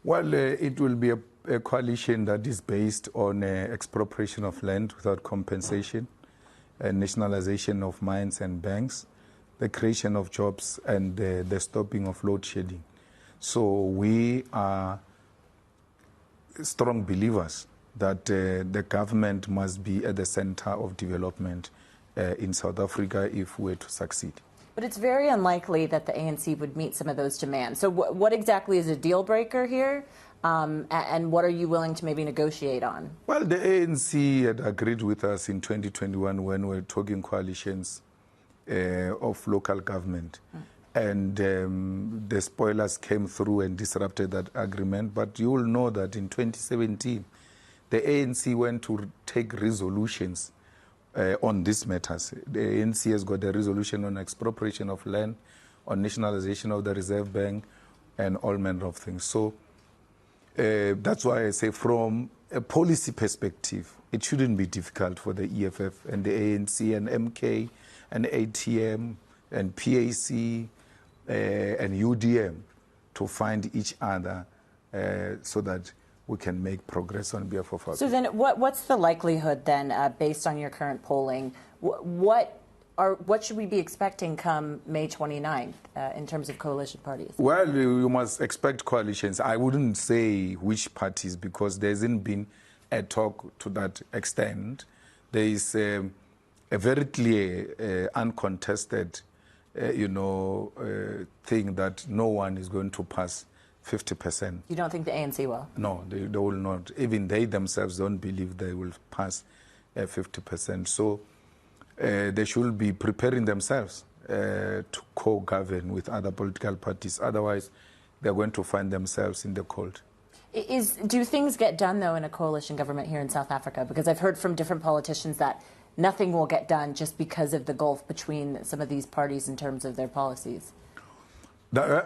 Well, it will be a coalition that is based on expropriation of land without compensation, nationalization of mines and banks, the creation of jobs, and the stopping of load shedding. So we are strong believers that the government must be at the center of development in South Africa if we're to succeed. But it's very unlikely that the ANC would meet some of those demands. So what exactly is a deal breaker here? And what are you willing to maybe negotiate on? Well, the ANC had agreed with us in 2021 when we were talking coalitions of local government. And the spoilers came through and disrupted that agreement. But you will know that in 2017, the ANC went to take resolutions on these matters. The ANC has got a resolution on expropriation of land, on nationalization of the Reserve Bank, and all manner of things. So that's why I say from a policy perspective, it shouldn't be difficult for the EFF and the ANC and MK and ATM and PAC and UDM to find each other so that we can make progress on behalf of our So then what's the likelihood then, based on your current polling, what should we be expecting come May 29th in terms of coalition parties? Well, you must expect coalitions. I wouldn't say which parties because there hasn't been a talk to that extent. There is a very clear, uncontested, thing that no one is going to pass 50%. You don't think the ANC will? No, they will not. Even they themselves don't believe they will pass 50%. So they should be preparing themselves to co-govern with other political parties. Otherwise, they're going to find themselves in the cold. Do things get done, though, in a coalition government here in South Africa? Because I've heard from different politicians that nothing will get done just because of the gulf between some of these parties in terms of their policies. The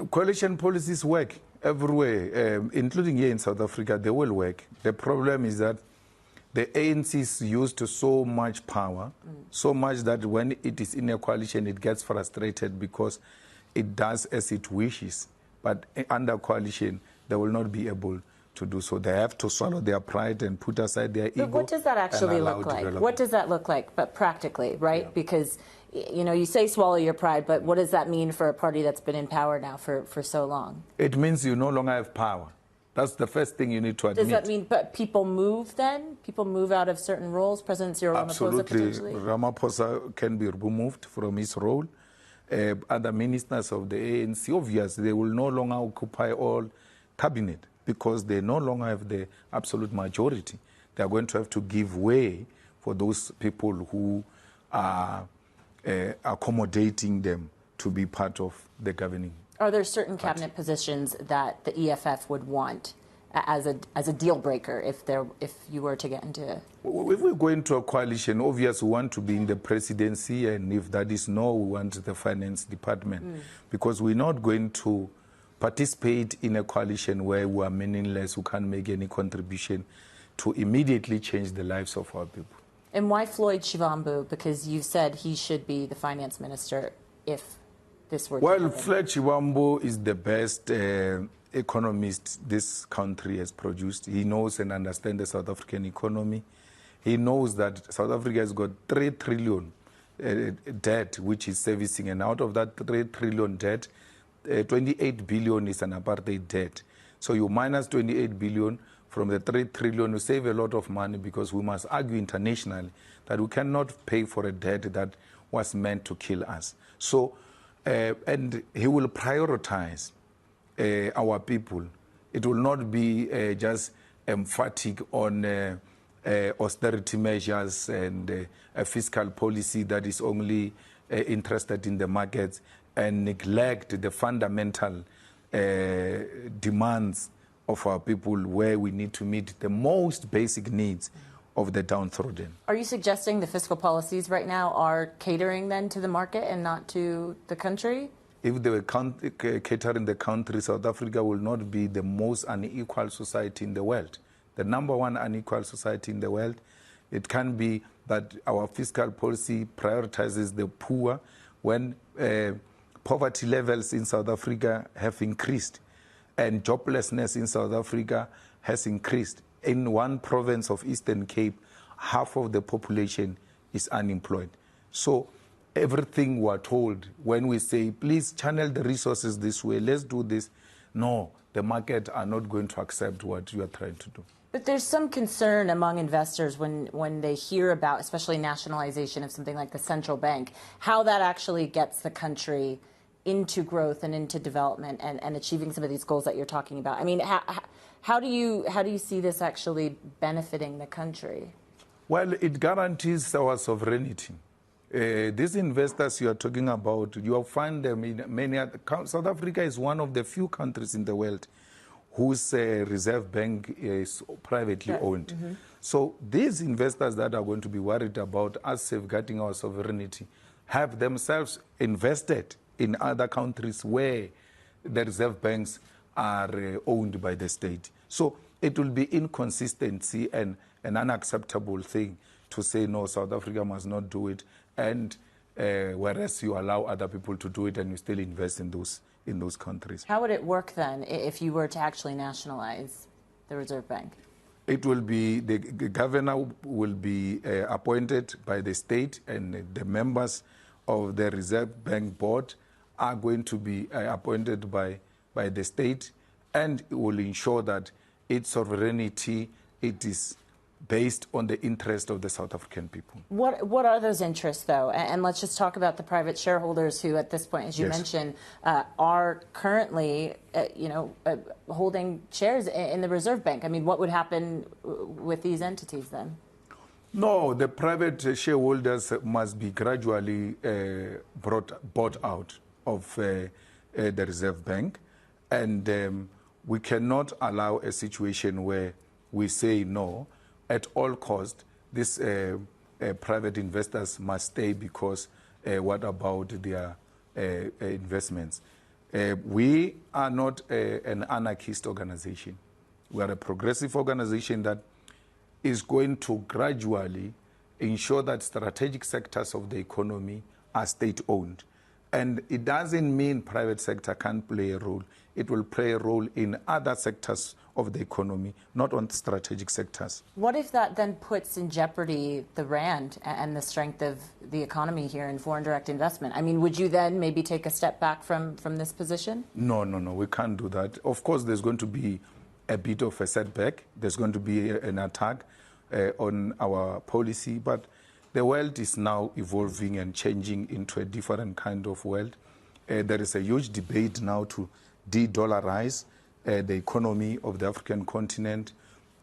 coalition policies work everywhere, including here in South Africa. They will work. The problem is that the ANC is used to so much power, so much that when it is in a coalition, it gets frustrated because it does as it wishes. But under coalition, they will not be able to do so. They have to swallow their pride and put aside their ego. But what does that actually look like? What does that look like, but practically, right? Yeah. Because you say swallow your pride, but what does that mean for a party that's been in power now for so long? It means you no longer have power. That's the first thing you need to admit. Does that mean but people move then? People move out of certain roles? President Cyril Ramaphosa potentially? Ramaphosa can be removed from his role. Other ministers of the ANC, obviously, they will no longer occupy all cabinet because they no longer have the absolute majority. They are going to have to give way for those people who are accommodating them to be part of the governing. Are there certain cabinet positions that the EFF would want as a deal breaker if you were to get into it? If we go into a coalition, obviously we want to be in the presidency, and if that is no, we want the finance department because we're not going to participate in a coalition where we are meaningless, who can't make any contribution to immediately change the lives of our people. And why Floyd Shivambu? Because you said he should be the finance minister if this were to happen. Well, Floyd Shivambu is the best economist this country has produced. He knows and understands the South African economy. He knows that South Africa has got 3 trillion debt, which is servicing. And out of that 3 trillion debt, 28 billion is an apartheid debt. So you minus 28 billion from the 3 trillion, you save a lot of money because we must argue internationally that we cannot pay for a debt that was meant to kill us. So, and he will prioritize our people. It will not be just emphatic on austerity measures and a fiscal policy that is only interested in the markets and neglect the fundamental demands of our people where we need to meet the most basic needs of the downtrodden. Are you suggesting the fiscal policies right now are catering then to the market and not to the country? If they were catering the country, South Africa will not be the most unequal society in the world. The #1 unequal society in the world. It can be that our fiscal policy prioritizes the poor when poverty levels in South Africa have increased. and joblessness in South Africa has increased. In one province of Eastern Cape, half of the population is unemployed. So everything we're told when we say, please channel the resources this way, let's do this. No, the market are not going to accept what you are trying to do. But there's some concern among investors when they hear about, especially nationalization of something like the central bank, how that actually gets the country into growth and into development and achieving some of these goals that you're talking about. I mean, how do you see this actually benefiting the country? Well, it guarantees our sovereignty. These investors you are talking about, you will find them in many other countries. South Africa is one of the few countries in the world whose reserve bank is privately owned. Mm-hmm. So these investors that are going to be worried about us safeguarding our sovereignty have themselves invested in other countries where the reserve banks are owned by the state. So it will be inconsistency and an unacceptable thing to say, no, South Africa must not do it, and whereas you allow other people to do it and you still invest in those countries. How would it work then if you were to actually nationalize the Reserve Bank? It will be, the governor will be appointed by the state, and the members of the Reserve Bank board are going to be appointed by the state, and it will ensure that its sovereignty, it is based on the interest of the South African people. What are those interests, though? And let's just talk about the private shareholders who, at this point, as you mentioned, are currently, holding shares in the Reserve Bank. I mean, what would happen with these entities then? No, the private shareholders must be gradually bought out of the Reserve Bank, and we cannot allow a situation where we say no. At all costs, these private investors must stay because what about their investments? We are not an anarchist organization. We are a progressive organization that is going to gradually ensure that strategic sectors of the economy are state-owned. And it doesn't mean private sector can't play a role. It will play a role in other sectors of the economy, not on strategic sectors. What if that then puts in jeopardy the rand and the strength of the economy here in foreign direct investment? I mean, would you then maybe take a step back from this position? No, we can't do that. Of course, there's going to be a bit of a setback. There's going to be an attack on our policy, but the world is now evolving and changing into a different kind of world. There is a huge debate now to de-dollarize the economy of the African continent,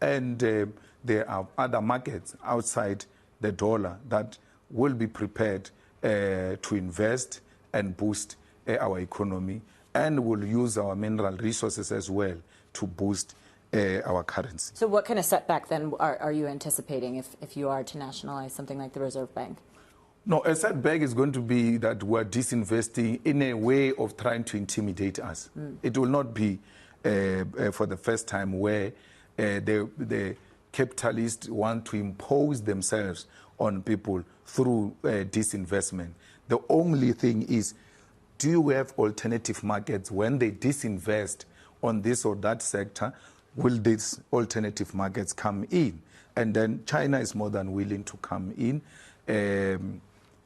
and there are other markets outside the dollar that will be prepared to invest and boost our economy, and will use our mineral resources as well to boost our currency. So what kind of setback then are you anticipating if you are to nationalize something like the Reserve Bank? No, a setback is going to be that we're disinvesting in a way of trying to intimidate us. It will not be for the first time where the capitalists want to impose themselves on people through disinvestment. The only thing is, do you have alternative markets? When they disinvest on this or that sector, will these alternative markets come in? And then China is more than willing to come in.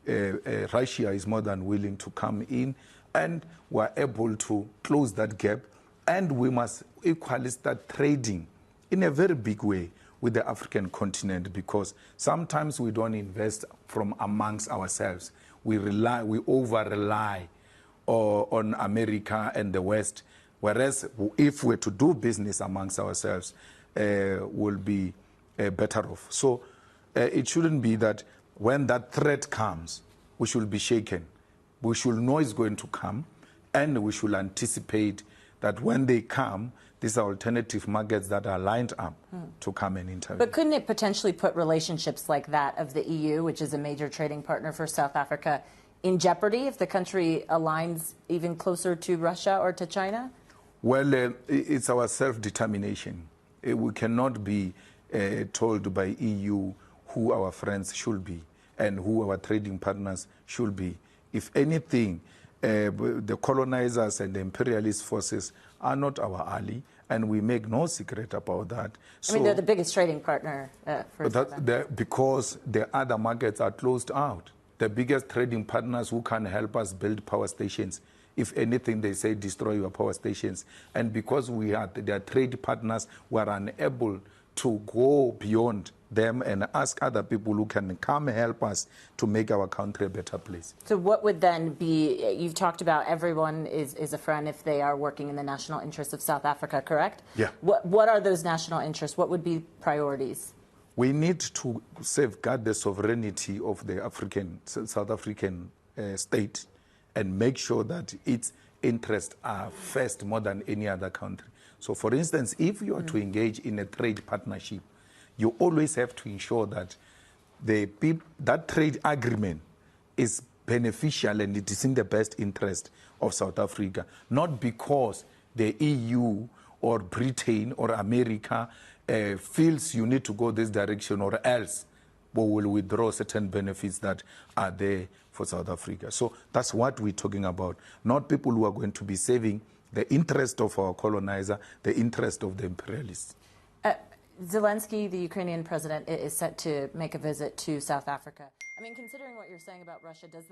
Russia is more than willing to come in, and we're able to close that gap. And we must equally start trading in a very big way with the African continent, because sometimes we don't invest from amongst ourselves. We over-rely on America and the West, whereas if we're to do business amongst ourselves, we'll be better off. So it shouldn't be that when that threat comes, we should be shaken. We should know it's going to come, and we should anticipate that when they come, these are alternative markets that are lined up to come and intervene. But couldn't it potentially put relationships like that of the EU, which is a major trading partner for South Africa, in jeopardy if the country aligns even closer to Russia or to China? Well, it's our self-determination. We cannot be told by EU who our friends should be and who our trading partners should be. If anything, the colonizers and the imperialist forces are not our ally, and we make no secret about that. I mean, they're the biggest trading partner for because the other markets are closed out. The biggest trading partners who can help us build power stations. If anything, they say destroy your power stations. And because we are their trade partners, we are unable to go beyond them and ask other people who can come help us to make our country a better place. So what would then be, you've talked about everyone is a friend if they are working in the national interests of South Africa, correct? Yeah. What are those national interests? What would be priorities? We need to safeguard the sovereignty of the South African state and make sure that its interests are first more than any other country. So, for instance, if you are to engage in a trade partnership, you always have to ensure that that trade agreement is beneficial and it is in the best interest of South Africa, not because the EU or Britain or America feels you need to go this direction or else we will withdraw certain benefits that are there for South Africa. So that's what we're talking about, not people who are going to be saving the interest of our colonizer, the interest of the imperialists. Zelensky, the Ukrainian president, is set to make a visit to South Africa. I mean, considering what you're saying about Russia, does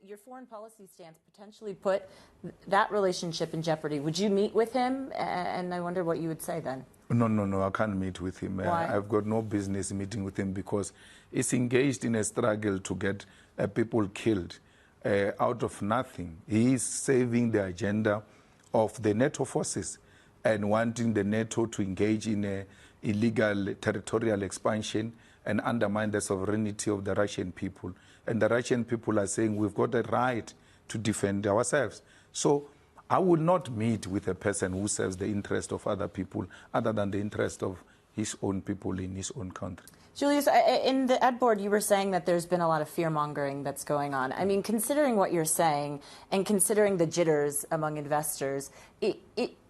your foreign policy stance potentially put that relationship in jeopardy? Would you meet with him? And I wonder what you would say then. No, I can't meet with him. Why? I've got no business meeting with him because he's engaged in a struggle to get people killed out of nothing. He is saving the agenda of the NATO forces and wanting the NATO to engage in a illegal territorial expansion and undermine the sovereignty of the Russian people. And the Russian people are saying we've got a right to defend ourselves. So I would not meet with a person who serves the interest of other people other than the interest of his own people in his own country. Julius, in the Ed Board, you were saying that there's been a lot of fear-mongering that's going on. I mean, considering what you're saying and considering the jitters among investors,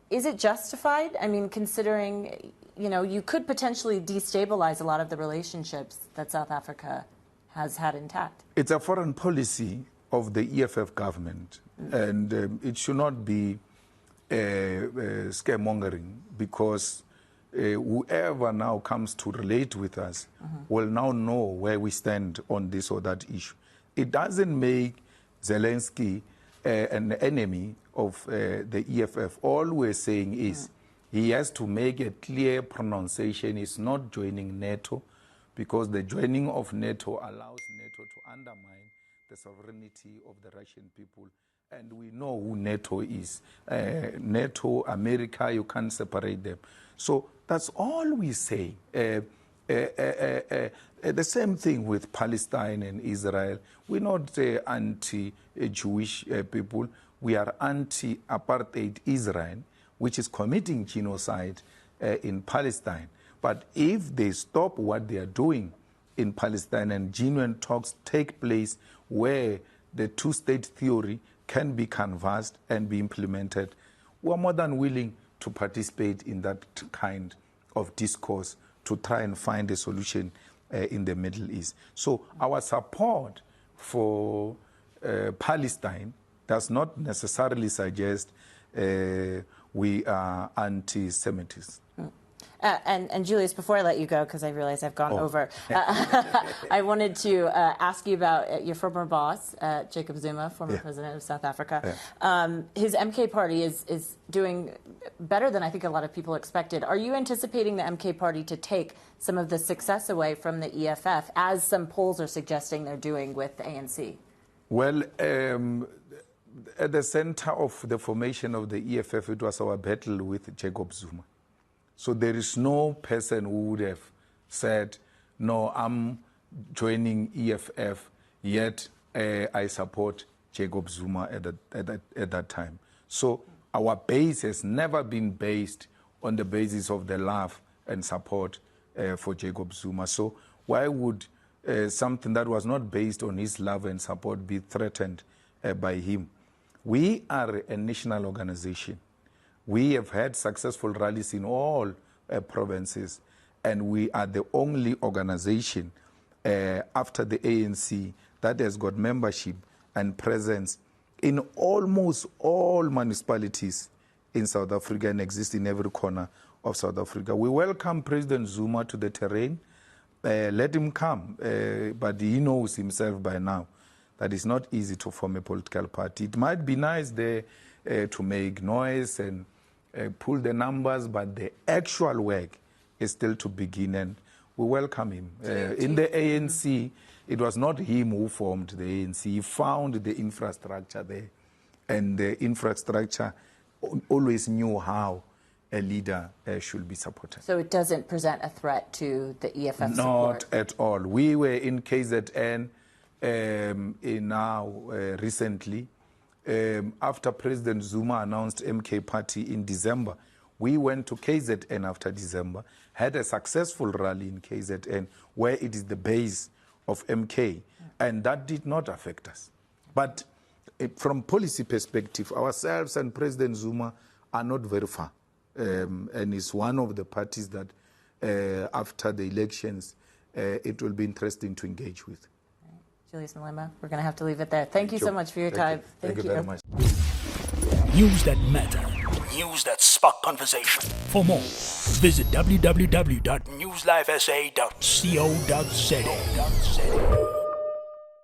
is it justified? I mean, considering, you could potentially destabilize a lot of the relationships that South Africa has had intact. It's a foreign policy of the EFF government, and it should not be scaremongering because whoever now comes to relate with us will now know where we stand on this or that issue. It doesn't make Zelensky an enemy of the EFF. All we're saying is he has to make a clear pronunciation. He's not joining NATO because the joining of NATO allows NATO to undermine the sovereignty of the Russian people. And we know who NATO is. NATO, America, you can't separate them. So that's all we say. The same thing with Palestine and Israel. We're not anti-Jewish people. We are anti-apartheid Israel, which is committing genocide in Palestine. But if they stop what they are doing in Palestine and genuine talks take place where the two-state theory can be canvassed and be implemented, we're more than willing to participate in that kind of discourse to try and find a solution in the Middle East. So our support for Palestine does not necessarily suggest we are anti-Semitism. And Julius, before I let you go, because I realize I've gone over, I wanted to ask you about your former boss, Jacob Zuma, former president of South Africa. His MK party is doing better than I think a lot of people expected. Are you anticipating the MK party to take some of the success away from the EFF, as some polls are suggesting they're doing with the ANC? Well, at the center of the formation of the EFF, it was our battle with Jacob Zuma. So there is no person who would have said, no, I'm joining EFF, yet I support Jacob Zuma at that time. So our base has never been based on the basis of the love and support for Jacob Zuma. So why would something that was not based on his love and support be threatened by him? We are a national organization. We have had successful rallies in all provinces, and we are the only organization after the ANC that has got membership and presence in almost all municipalities in South Africa and exist in every corner of South Africa. We welcome President Zuma to the terrain. Let him come, but he knows himself by now that it's not easy to form a political party. It might be nice there to make noise and pull the numbers, but the actual work is still to begin, and we welcome him. In the ANC, it was not him who formed the ANC. He found the infrastructure there, and the infrastructure always knew how a leader should be supported. So it doesn't present a threat to the EFF support? Not at all. We were in KZN recently. After President Zuma announced MK Party in December, we went to KZN after December, had a successful rally in KZN where it is the base of MK, and that did not affect us. But from policy perspective, ourselves and President Zuma are not very far. And it's one of the parties that after the elections, it will be interesting to engage with. Julius Malema, we're going to have to leave it there. Thank you so much for your time. Thank you very much. News that matter. News that spark conversation. For more, visit www.newslifesa.co.za.